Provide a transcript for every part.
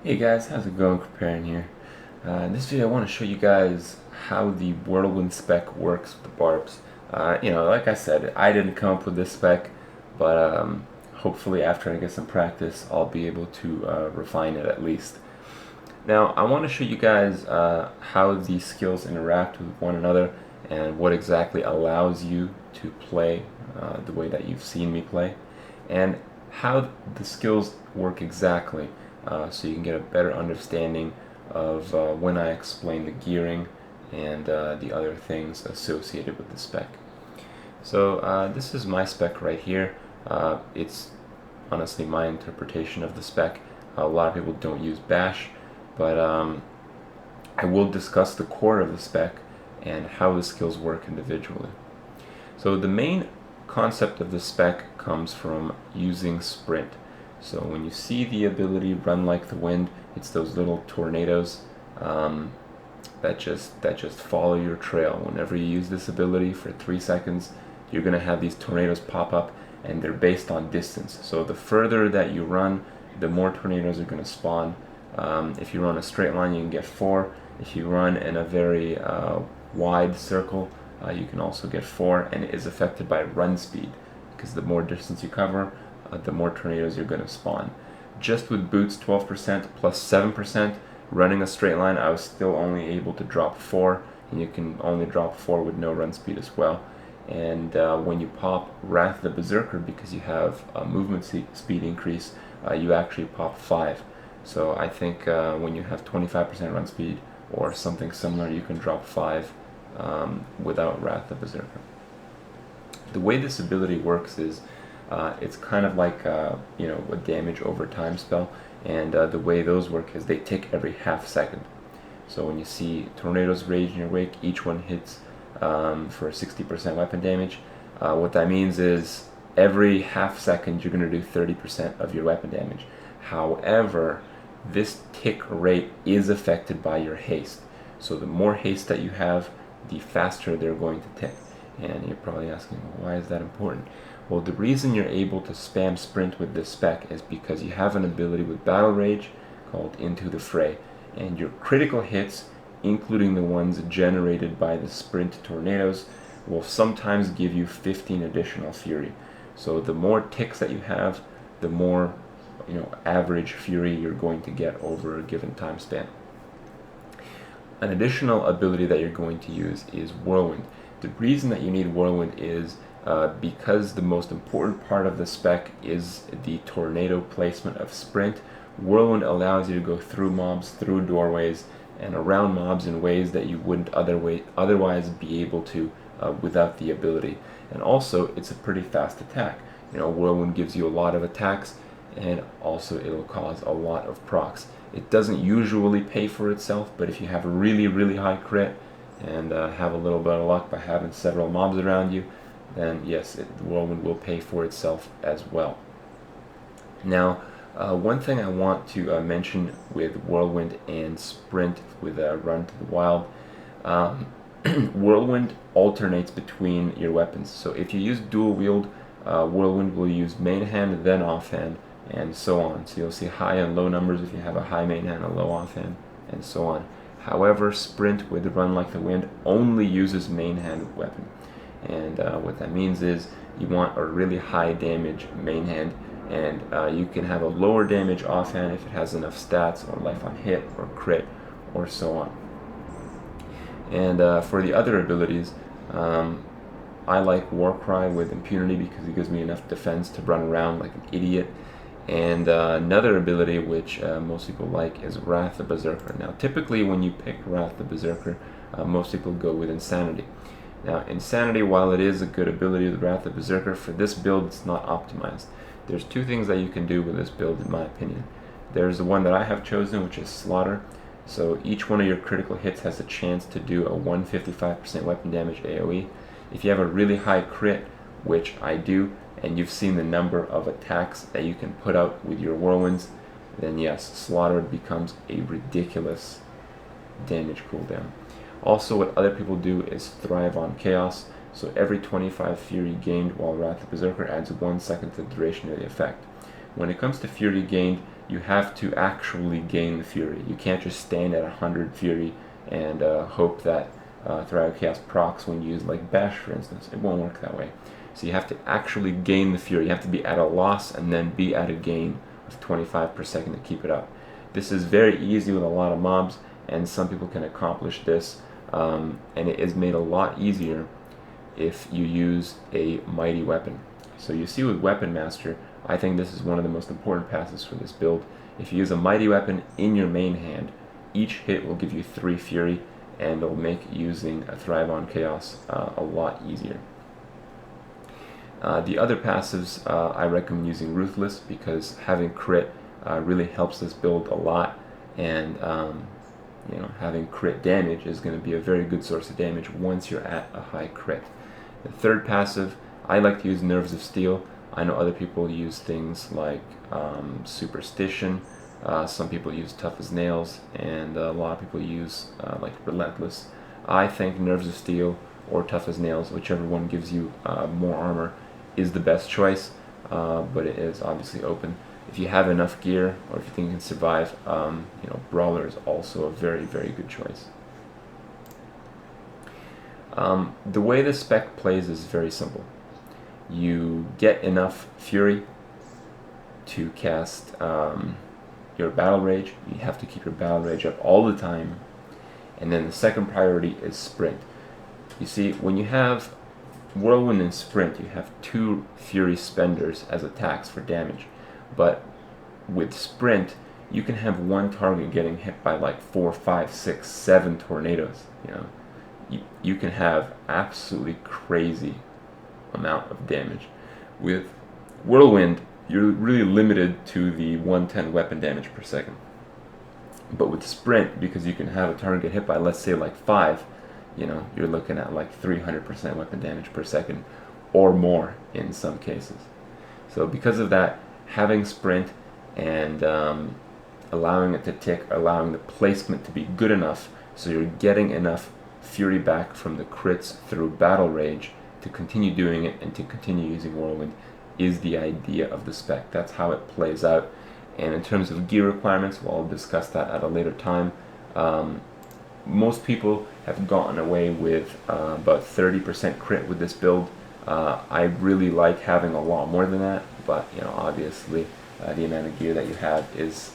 Hey guys, how's it going? Preparing here. In this video I want to show you guys how the Whirlwind spec works with the barbs. Like I said, I didn't come up with this spec, but hopefully after I get some practice I'll be able to refine it at least. Now I want to show you guys how these skills interact with one another and what exactly allows you to play the way that you've seen me play, and how the skills work exactly, so you can get a better understanding of when I explain the gearing and the other things associated with the spec. So this is my spec right here. It's honestly my interpretation of the spec. A lot of people don't use bash, but I will discuss the core of the spec and how the skills work individually. So the main concept of the spec comes from using sprint. So when you see the ability run like the wind, it's those little tornadoes that just follow your trail. Whenever you use this ability for 3 seconds, you're going to have these tornadoes pop up, and they're based on distance. So the further that you run, the more tornadoes are going to spawn. If you run a straight line, you can get 4. If you run in a very wide circle, you can also get 4, and it is affected by run speed, because the more distance you cover, the more tornadoes you're going to spawn. Just with boots 12% plus 7%, running a straight line, I was still only able to drop 4, and you can only drop 4 with no run speed as well. And when you pop Wrath the Berserker, because you have a movement speed increase, you actually pop 5. So I think when you have 25% run speed or something similar, you can drop 5 without Wrath the Berserker. The way this ability works is it's kind of like a damage over time spell, and the way those work is they tick every half second. So when you see tornadoes rage in your wake, each one hits for 60% weapon damage. What that means is every half second you're going to do 30% of your weapon damage. However, this tick rate is affected by your haste. So the more haste that you have, the faster they're going to tick. And you're probably asking, well, why is that important? Well, the reason you're able to spam sprint with this spec is because you have an ability with Battle Rage called Into the Fray, and your critical hits, including the ones generated by the sprint tornadoes, will sometimes give you 15 additional fury. So the more ticks that you have, the more average fury you're going to get over a given time span. An additional ability that you're going to use is Whirlwind. The reason that you need Whirlwind is because the most important part of the spec is the tornado placement of sprint. Whirlwind allows you to go through mobs, through doorways, and around mobs in ways that you wouldn't otherwise be able to without the ability. And also, it's a pretty fast attack. Whirlwind gives you a lot of attacks, and also it'll cause a lot of procs. It doesn't usually pay for itself, but if you have a really, really high crit and have a little bit of luck by having several mobs around you, then yes, the Whirlwind will pay for itself as well. Now, one thing I want to mention with Whirlwind and Sprint with Run to the Wild, Whirlwind alternates between your weapons. So if you use dual wield, Whirlwind will use main hand, then offhand, and so on. So you'll see high and low numbers if you have a high main hand, a low offhand, and so on. However, Sprint with Run Like the Wind only uses main hand weapon. And what that means is you want a really high damage main hand, and you can have a lower damage offhand if it has enough stats or life on hit or crit or so on. And for the other abilities, I like Warcry with Impunity because it gives me enough defense to run around like an idiot. And another ability which most people like is Wrath the Berserker. Now typically when you pick Wrath the Berserker, most people go with Insanity. Now Insanity, while it is a good ability with Wrath the Berserker, for this build it's not optimized. There's 2 things that you can do with this build in my opinion. There's the one that I have chosen, which is Slaughter. So each one of your critical hits has a chance to do a 155% weapon damage AoE. If you have a really high crit, which I do, and you've seen the number of attacks that you can put out with your Whirlwinds, then yes, Slaughter becomes a ridiculous damage cooldown. Also, what other people do is thrive on Chaos, so every 25 fury gained while Wrath the Berserker adds 1 second to the duration of the effect. When it comes to fury gained, you have to actually gain the fury. You can't just stand at 100 fury and hope that Thrive Chaos procs when you use like Bash, for instance. It won't work that way. So you have to actually gain the fury. You have to be at a loss and then be at a gain of 25 per second to keep it up. This is very easy with a lot of mobs, and some people can accomplish this, and it is made a lot easier if you use a mighty weapon. So you see with Weapon Master, I think this is one of the most important passes for this build. If you use a mighty weapon in your main hand, each hit will give you 3 fury, and it'll make using a Thrive on Chaos a lot easier. The other passives, I recommend using Ruthless, because having crit really helps this build a lot, and having crit damage is going to be a very good source of damage once you're at a high crit. The third passive, I like to use Nerves of Steel. I know other people use things like Superstition, some people use Tough as Nails, and a lot of people use like Relentless. I think Nerves of Steel or Tough as Nails, whichever one gives you more armor, is the best choice, but it is obviously open. If you have enough gear, or if you think you can survive, Brawler is also a very, very good choice. The way the spec plays is very simple. You get enough fury to cast your battle rage. You have to keep your battle rage up all the time. And then the second priority is sprint. You see, when you have Whirlwind and Sprint, you have 2 fury spenders as attacks for damage. But with Sprint, you can have one target getting hit by like 4, 5, 6, 7 tornadoes. You can have absolutely crazy amount of damage. With Whirlwind, you're really limited to the 110 weapon damage per second. But with Sprint, because you can have a target hit by, let's say, like 5, you're looking at like 300% weapon damage per second, or more in some cases. So because of that, having Sprint and allowing it to tick, allowing the placement to be good enough so you're getting enough fury back from the crits through battle rage to continue doing it and to continue using Whirlwind is the idea of the spec. That's how it plays out. And in terms of gear requirements, well, I'll discuss that at a later time. Most people have gotten away with about 30% crit with this build. I really like having a lot more than that, but obviously the amount of gear that you have is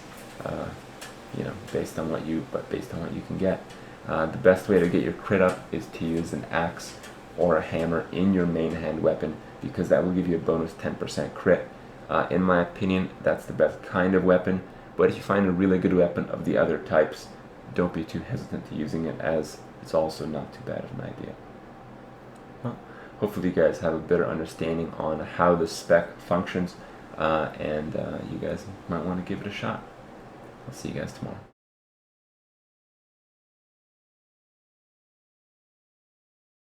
based on what you can get. The best way to get your crit up is to use an axe or a hammer in your main hand weapon, because that will give you a bonus 10% crit. In my opinion, that's the best kind of weapon, but if you find a really good weapon of the other types, don't be too hesitant to using it, as it's also not too bad of an idea. Well, hopefully you guys have a better understanding on how the spec functions, and you guys might want to give it a shot. I'll see you guys tomorrow.